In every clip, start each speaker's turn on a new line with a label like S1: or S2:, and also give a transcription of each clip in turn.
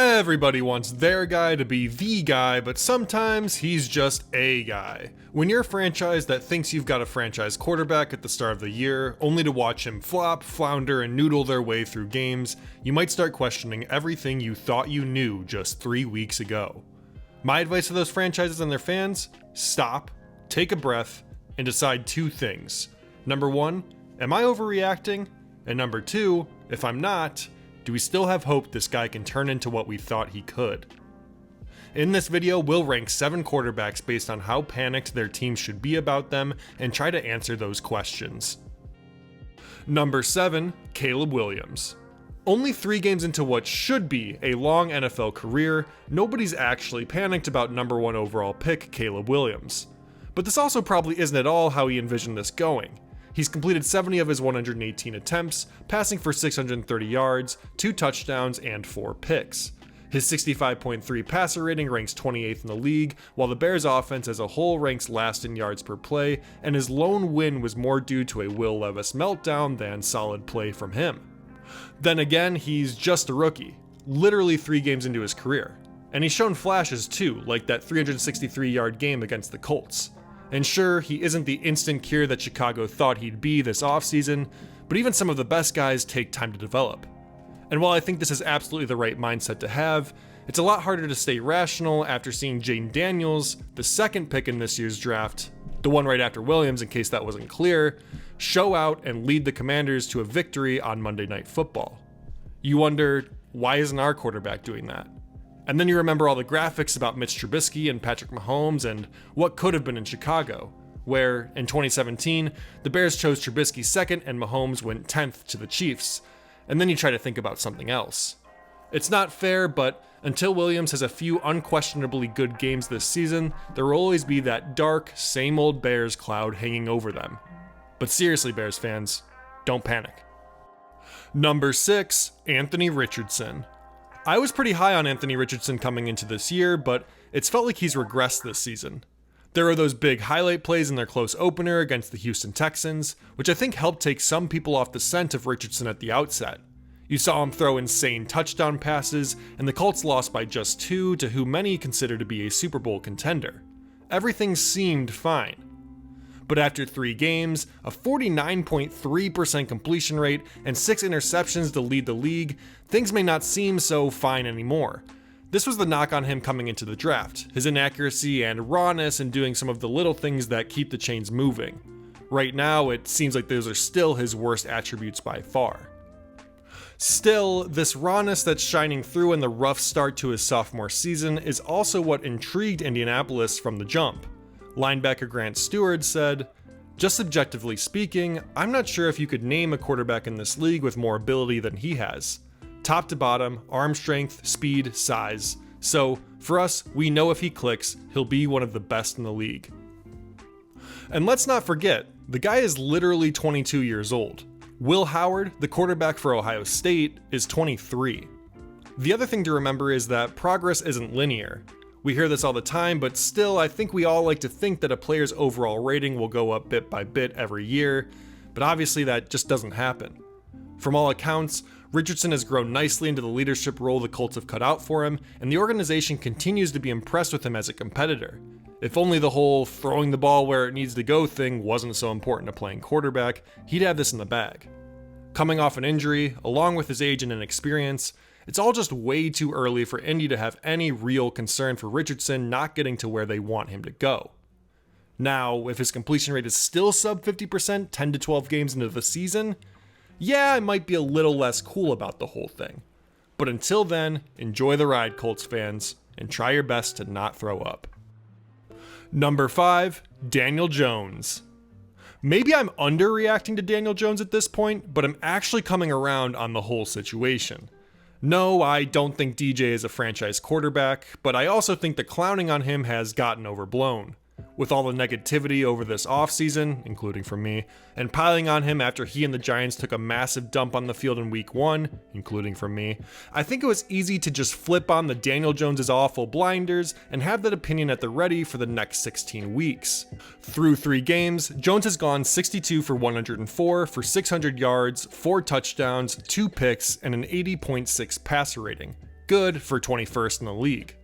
S1: Everybody wants their guy to be the guy, but sometimes he's just a guy. When you're a franchise that thinks you've got a franchise quarterback at the start of the year, only to watch him flop, flounder, and noodle their way through games, you might start questioning everything you thought you knew just 3 weeks ago. My advice to those franchises and their fans: stop, take a breath, and decide two things. Number one, am I overreacting? And number two, if I'm not, do we still have hope this guy can turn into what we thought he could? In this video, we'll rank 7 quarterbacks based on how panicked their team should be about them and try to answer those questions. Number 7, Caleb Williams. Only 3 games into what should be a long NFL career, nobody's actually panicked about number 1 overall pick Caleb Williams. But this also probably isn't at all how he envisioned this going. He's completed 70 of his 118 attempts, passing for 630 yards, 2 touchdowns, and 4 picks. His 65.3 passer rating ranks 28th in the league, while the Bears' offense as a whole ranks last in yards per play, and his lone win was more due to a Will Levis meltdown than solid play from him. Then again, he's just a rookie, literally 3 games into his career. And he's shown flashes too, like that 363-yard game against the Colts. And sure, he isn't the instant cure that Chicago thought he'd be this offseason, but even some of the best guys take time to develop. And while I think this is absolutely the right mindset to have, it's a lot harder to stay rational after seeing Jaden Daniels, the 2nd pick in this year's draft, the one right after Williams in case that wasn't clear, show out and lead the Commanders to a victory on Monday Night Football. You wonder, why isn't our quarterback doing that? And then you remember all the graphics about Mitch Trubisky and Patrick Mahomes and what could have been in Chicago, where, in 2017, the Bears chose Trubisky 2nd and Mahomes went 10th to the Chiefs, and then you try to think about something else. It's not fair, but until Williams has a few unquestionably good games this season, there will always be that dark, same old Bears cloud hanging over them. But seriously, Bears fans, don't panic. Number 6, Anthony Richardson. I was pretty high on Anthony Richardson coming into this year, but it's felt like he's regressed this season. There are those big highlight plays in their close opener against the Houston Texans, which I think helped take some people off the scent of Richardson at the outset. You saw him throw insane touchdown passes, and the Colts lost by just 2 to who many consider to be a Super Bowl contender. Everything seemed fine. But after 3 games, a 49.3% completion rate, and 6 interceptions to lead the league, things may not seem so fine anymore. This was the knock on him coming into the draft, his inaccuracy and rawness in doing some of the little things that keep the chains moving. Right now, it seems like those are still his worst attributes by far. Still, this rawness that's shining through in the rough start to his sophomore season is also what intrigued Indianapolis from the jump. Linebacker Grant Stewart said, "Just subjectively speaking, I'm not sure if you could name a quarterback in this league with more ability than he has. Top to bottom, arm strength, speed, size. So, for us, we know if he clicks, he'll be one of the best in the league." And let's not forget, the guy is literally 22 years old. Will Howard, the quarterback for Ohio State, is 23. The other thing to remember is that progress isn't linear. We hear this all the time, but still, I think we all like to think that a player's overall rating will go up bit by bit every year, but obviously that just doesn't happen. From all accounts, Richardson has grown nicely into the leadership role the Colts have cut out for him, and the organization continues to be impressed with him as a competitor. If only the whole throwing the ball where it needs to go thing wasn't so important to playing quarterback, he'd have this in the bag. Coming off an injury, along with his age and inexperience, it's all just way too early for Indy to have any real concern for Richardson not getting to where they want him to go. Now, if his completion rate is still sub 50% 10 to 12 games into the season, yeah, I might be a little less cool about the whole thing. But until then, enjoy the ride, Colts fans, and try your best to not throw up. Number 5, Daniel Jones. Maybe I'm underreacting to Daniel Jones at this point, but I'm actually coming around on the whole situation. No, I don't think DJ is a franchise quarterback, but I also think the clowning on him has gotten overblown. With all the negativity over this offseason, including from me, and piling on him after he and the Giants took a massive dump on the field in week 1, including from me, I think it was easy to just flip on the Daniel Jones is awful blinders and have that opinion at the ready for the next 16 weeks. Through 3 games, Jones has gone 62 for 104 for 600 yards, 4 touchdowns, 2 picks, and an 80.6 passer rating. good for 21st in the league.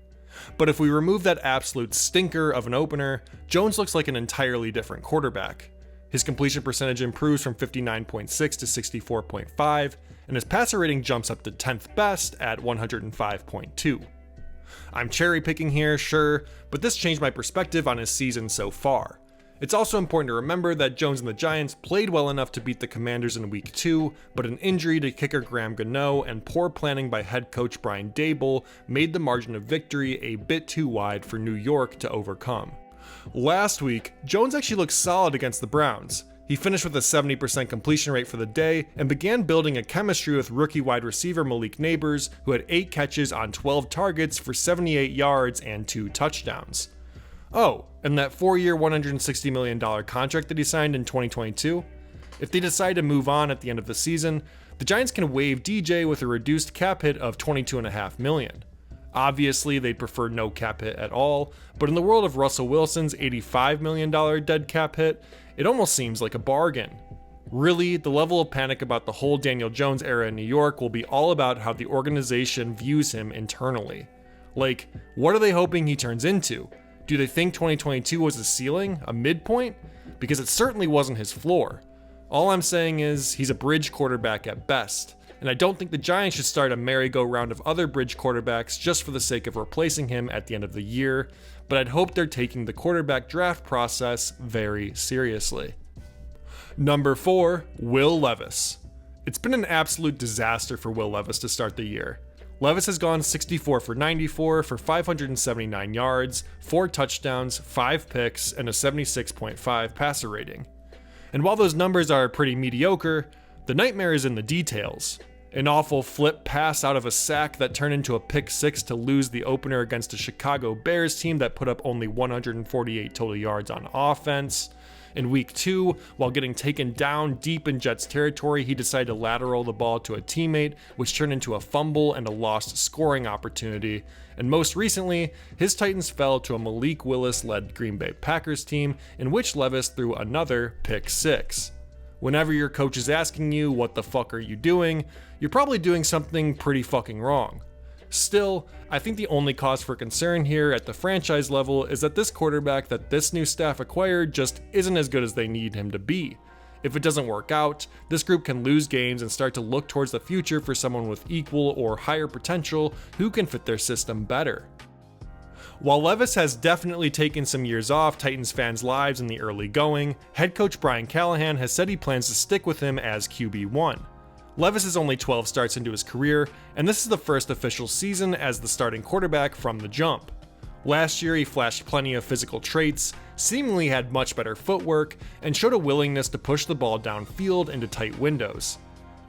S1: But if we remove that absolute stinker of an opener, Jones looks like an entirely different quarterback. His completion percentage improves from 59.6 to 64.5, and his passer rating jumps up to 10th best at 105.2. I'm cherry picking here, sure, but this changed my perspective on his season so far. It's also important to remember that Jones and the Giants played well enough to beat the Commanders in Week 2, but an injury to kicker Graham Gano and poor planning by head coach Brian Daboll made the margin of victory a bit too wide for New York to overcome. Last week, Jones actually looked solid against the Browns. He finished with a 70% completion rate for the day and began building a chemistry with rookie wide receiver Malik Nabers, who had 8 catches on 12 targets for 78 yards and 2 touchdowns. Oh, and that 4-year $160 million contract that he signed in 2022? If they decide to move on at the end of the season, the Giants can waive DJ with a reduced cap hit of $22.5 million. Obviously, they'd prefer no cap hit at all, but in the world of Russell Wilson's $85 million dead cap hit, it almost seems like a bargain. Really, the level of panic about the whole Daniel Jones era in New York will be all about how the organization views him internally. Like, what are they hoping he turns into? Do they think 2022 was a ceiling, a midpoint? Because it certainly wasn't his floor. All I'm saying is, he's a bridge quarterback at best, and I don't think the Giants should start a merry-go-round of other bridge quarterbacks just for the sake of replacing him at the end of the year, but I'd hope they're taking the quarterback draft process very seriously. Number 4, Will Levis. It's been an absolute disaster for Will Levis to start the year. Levis has gone 64 for 94 for 579 yards, 4 touchdowns, 5 picks, and a 76.5 passer rating. And while those numbers are pretty mediocre, the nightmare is in the details. An awful flip pass out of a sack that turned into a pick 6 to lose the opener against a Chicago Bears team that put up only 148 total yards on offense. In Week 2, while getting taken down deep in Jets territory, he decided to lateral the ball to a teammate, which turned into a fumble and a lost scoring opportunity. And most recently, his Titans fell to a Malik Willis-led Green Bay Packers team, in which Levis threw another pick 6. Whenever your coach is asking you, what the fuck are you doing, you're probably doing something pretty fucking wrong. Still, I think the only cause for concern here at the franchise level is that this quarterback that this new staff acquired just isn't as good as they need him to be. If it doesn't work out, this group can lose games and start to look towards the future for someone with equal or higher potential who can fit their system better. While Levis has definitely taken some years off Titans fans' lives in the early going, head coach Brian Callahan has said he plans to stick with him as QB1. Levis is only 12 starts into his career, and this is the first official season as the starting quarterback from the jump. Last year, he flashed plenty of physical traits, seemingly had much better footwork, and showed a willingness to push the ball downfield into tight windows.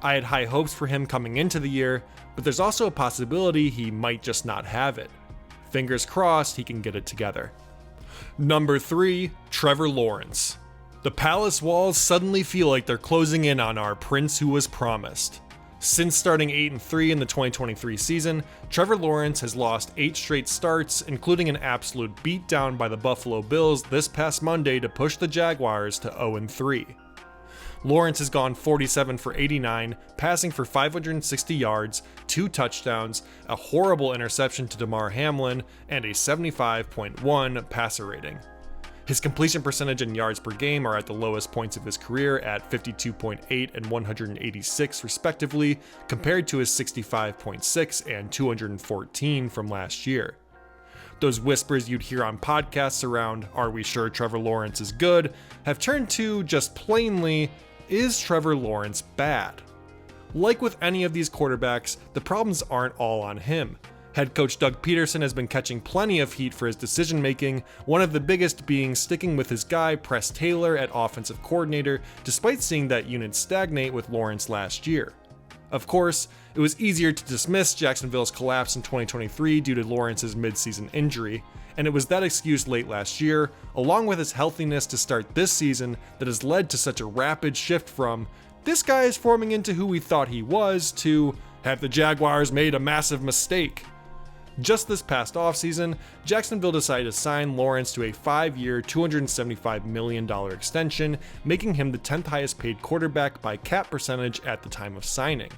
S1: I had high hopes for him coming into the year, but there's also a possibility he might just not have it. Fingers crossed he can get it together. Number 3, Trevor Lawrence. The palace walls suddenly feel like they're closing in on our prince who was promised. Since starting 8-3 in the 2023 season, Trevor Lawrence has lost 8 straight starts, including an absolute beatdown by the Buffalo Bills this past Monday to push the Jaguars to 0-3. Lawrence has gone 47 for 89, passing for 560 yards, 2 touchdowns, a horrible interception to Damar Hamlin, and a 75.1 passer rating. His completion percentage and yards per game are at the lowest points of his career at 52.8 and 186 respectively, compared to his 65.6 and 214 from last year. Those whispers you'd hear on podcasts around, "Are we sure Trevor Lawrence is good?" have turned to just plainly, is Trevor Lawrence bad? Like with any of these quarterbacks, the problems aren't all on him. Head coach Doug Peterson has been catching plenty of heat for his decision making, one of the biggest being sticking with his guy Press Taylor at offensive coordinator, despite seeing that unit stagnate with Lawrence last year. Of course, it was easier to dismiss Jacksonville's collapse in 2023 due to Lawrence's midseason injury, and it was that excuse late last year, along with his healthiness to start this season, that has led to such a rapid shift from, "This guy is forming into who we thought he was," to, "Have the Jaguars made a massive mistake?" Just this past offseason, Jacksonville decided to sign Lawrence to a 5-year, $275 million extension, making him the 10th highest paid quarterback by cap percentage at the time of signing.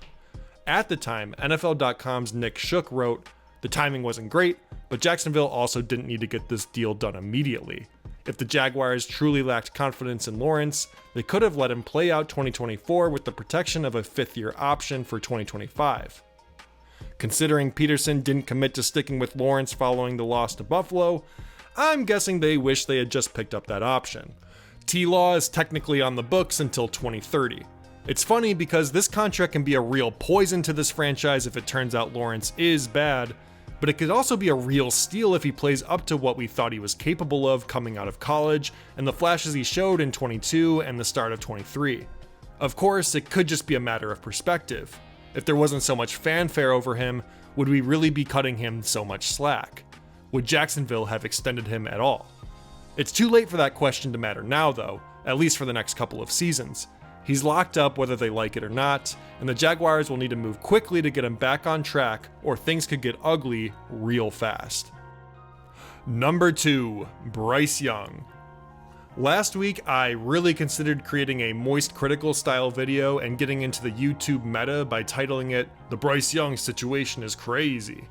S1: At the time, NFL.com's Nick Shook wrote, "The timing wasn't great, but Jacksonville also didn't need to get this deal done immediately. If the Jaguars truly lacked confidence in Lawrence, they could have let him play out 2024 with the protection of a fifth-year option for 2025. Considering Peterson didn't commit to sticking with Lawrence following the loss to Buffalo, I'm guessing they wish they had just picked up that option. T-Law is technically on the books until 2030. It's funny because this contract can be a real poison to this franchise if it turns out Lawrence is bad, but it could also be a real steal if he plays up to what we thought he was capable of coming out of college and the flashes he showed in 22 and the start of 23. Of course, it could just be a matter of perspective. If there wasn't so much fanfare over him, would we really be cutting him so much slack? Would Jacksonville have extended him at all? It's too late for that question to matter now though, at least for the next couple of seasons. He's locked up whether they like it or not, and the Jaguars will need to move quickly to get him back on track, or things could get ugly real fast. Number 2, Bryce Young. Last week, I really considered creating a moist critical style video and getting into the YouTube meta by titling it, "The Bryce Young Situation is Crazy."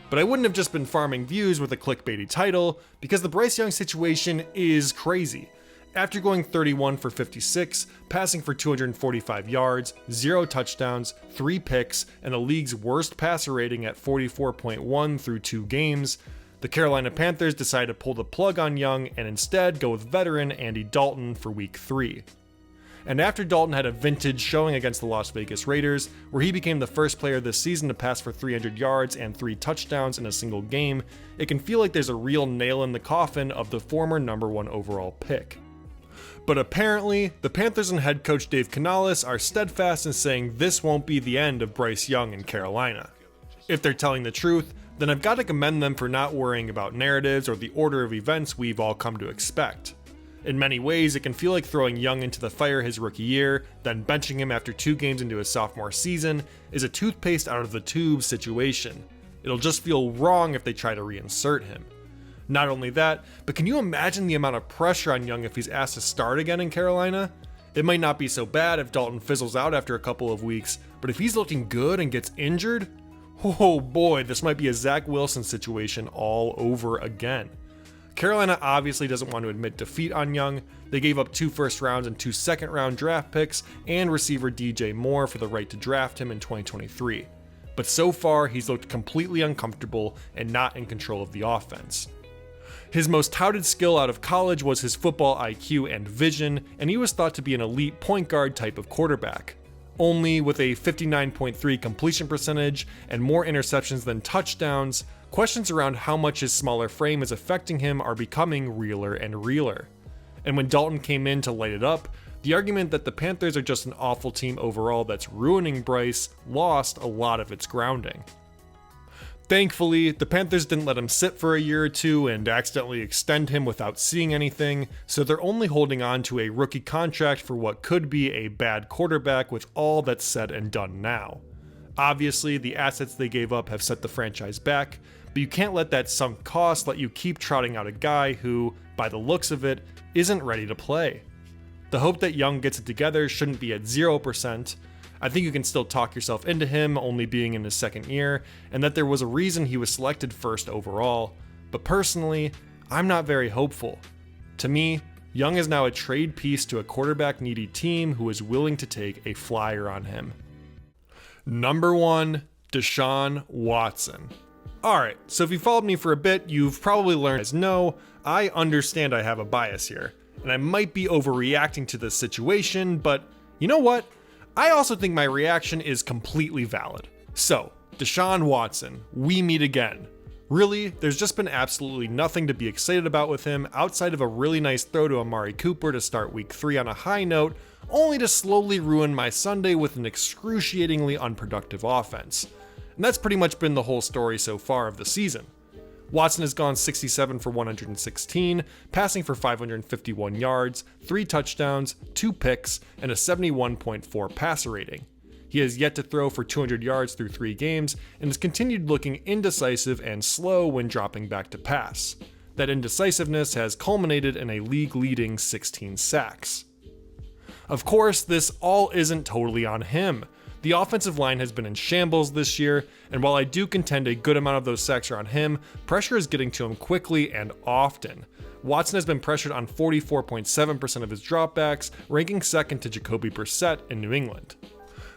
S1: But I wouldn't have just been farming views with a clickbaity title, because the Bryce Young situation is crazy. After going 31 for 56, passing for 245 yards, 0 touchdowns, 3 picks, and the league's worst passer rating at 44.1 through 2 games, the Carolina Panthers decided to pull the plug on Young and instead go with veteran Andy Dalton for week 3. And after Dalton had a vintage showing against the Las Vegas Raiders, where he became the first player this season to pass for 300 yards and 3 touchdowns in a single game, it can feel like there's a real nail in the coffin of the former number 1 overall pick. But apparently, the Panthers and head coach Dave Canales are steadfast in saying this won't be the end of Bryce Young in Carolina. If they're telling the truth, then I've got to commend them for not worrying about narratives or the order of events we've all come to expect. In many ways, it can feel like throwing Young into the fire his rookie year, then benching him after 2 games into his sophomore season, is a toothpaste out of the tube situation. It'll just feel wrong if they try to reinsert him. Not only that, but can you imagine the amount of pressure on Young if he's asked to start again in Carolina? It might not be so bad if Dalton fizzles out after a couple of weeks, but if he's looking good and gets injured, oh boy, this might be a Zach Wilson situation all over again. Carolina obviously doesn't want to admit defeat on Young. They gave up 2 first rounds and 2 second round draft picks and receiver DJ Moore for the right to draft him in 2023. But so far, he's looked completely uncomfortable and not in control of the offense. His most touted skill out of college was his football IQ and vision, and he was thought to be an elite point guard type of quarterback. Only with a 59.3 completion percentage and more interceptions than touchdowns, questions around how much his smaller frame is affecting him are becoming realer and realer. And when Dalton came in to light it up, the argument that the Panthers are just an awful team overall that's ruining Bryce lost a lot of its grounding. Thankfully, the Panthers didn't let him sit for a year or 2 and accidentally extend him without seeing anything, so they're only holding on to a rookie contract for what could be a bad quarterback with all that's said and done now. Obviously, the assets they gave up have set the franchise back, but you can't let that sunk cost let you keep trotting out a guy who, by the looks of it, isn't ready to play. The hope that Young gets it together shouldn't be at 0%. I think you can still talk yourself into him only being in his second year, and that there was a reason he was selected first overall, but personally, I'm not very hopeful. To me, Young is now a trade piece to a quarterback-needy team who is willing to take a flyer on him. Number 1, Deshaun Watson. Alright, so if you followed me for a bit, you've probably learned as no, I understand I have a bias here, and I might be overreacting to this situation, but you know what? I also think my reaction is completely valid. So, Deshaun Watson, we meet again. Really, there's just been absolutely nothing to be excited about with him outside of a really nice throw to Amari Cooper to start week 3 on a high note, only to slowly ruin my Sunday with an excruciatingly unproductive offense. And that's pretty much been the whole story so far of the season. Watson has gone 67 for 116, passing for 551 yards, 3 touchdowns, 2 picks, and a 71.4 passer rating. He has yet to throw for 200 yards through 3 games, and has continued looking indecisive and slow when dropping back to pass. That indecisiveness has culminated in a league-leading 16 sacks. Of course, this all isn't totally on him. The offensive line has been in shambles this year, and while I do contend a good amount of those sacks are on him, pressure is getting to him quickly and often. Watson has been pressured on 44.7% of his dropbacks, ranking second to Jacoby Brissett in New England.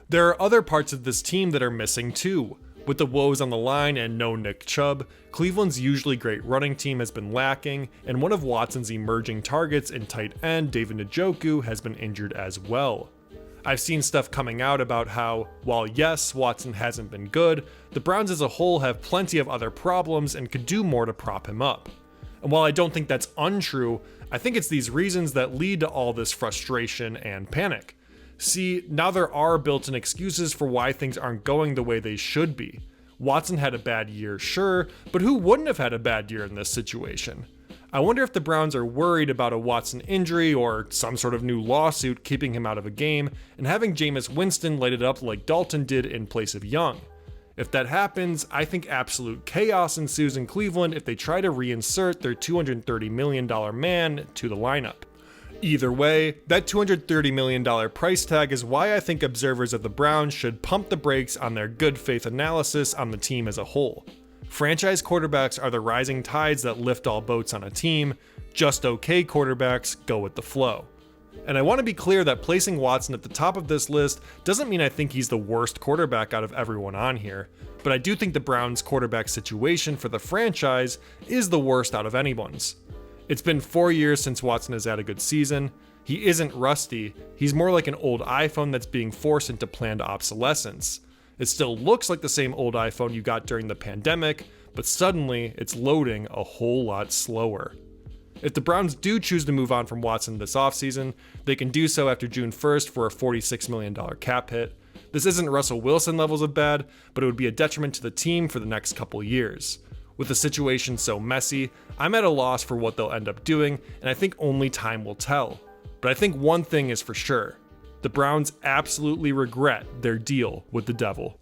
S1: There are other parts of this team that are missing too. With the woes on the line and no Nick Chubb, Cleveland's usually great running team has been lacking, and one of Watson's emerging targets in tight end, David Njoku, has been injured as well. I've seen stuff coming out about how, while yes, Watson hasn't been good, the Browns as a whole have plenty of other problems and could do more to prop him up. And while I don't think that's untrue, I think it's these reasons that lead to all this frustration and panic. See, now there are built-in excuses for why things aren't going the way they should be. Watson had a bad year, sure, but who wouldn't have had a bad year in this situation? I wonder if the Browns are worried about a Watson injury or some sort of new lawsuit keeping him out of a game and having Jameis Winston light it up like Dalton did in place of Young. If that happens, I think absolute chaos ensues in Cleveland if they try to reinsert their $230 million man to the lineup. Either way, that $230 million price tag is why I think observers of the Browns should pump the brakes on their good faith analysis on the team as a whole. Franchise quarterbacks are the rising tides that lift all boats on a team. Just okay quarterbacks go with the flow. And I want to be clear that placing Watson at the top of this list doesn't mean I think he's the worst quarterback out of everyone on here, but I do think the Browns' quarterback situation for the franchise is the worst out of anyone's. It's been 4 years since Watson has had a good season. He isn't rusty, he's more like an old iPhone that's being forced into planned obsolescence. It still looks like the same old iPhone you got during the pandemic, but suddenly it's loading a whole lot slower. If the Browns do choose to move on from Watson this offseason, they can do so after June 1st for a $46 million cap hit. This isn't Russell Wilson levels of bad, but it would be a detriment to the team for the next couple years. With the situation so messy, I'm at a loss for what they'll end up doing, and I think only time will tell. But I think one thing is for sure. The Browns absolutely regret their deal with the devil.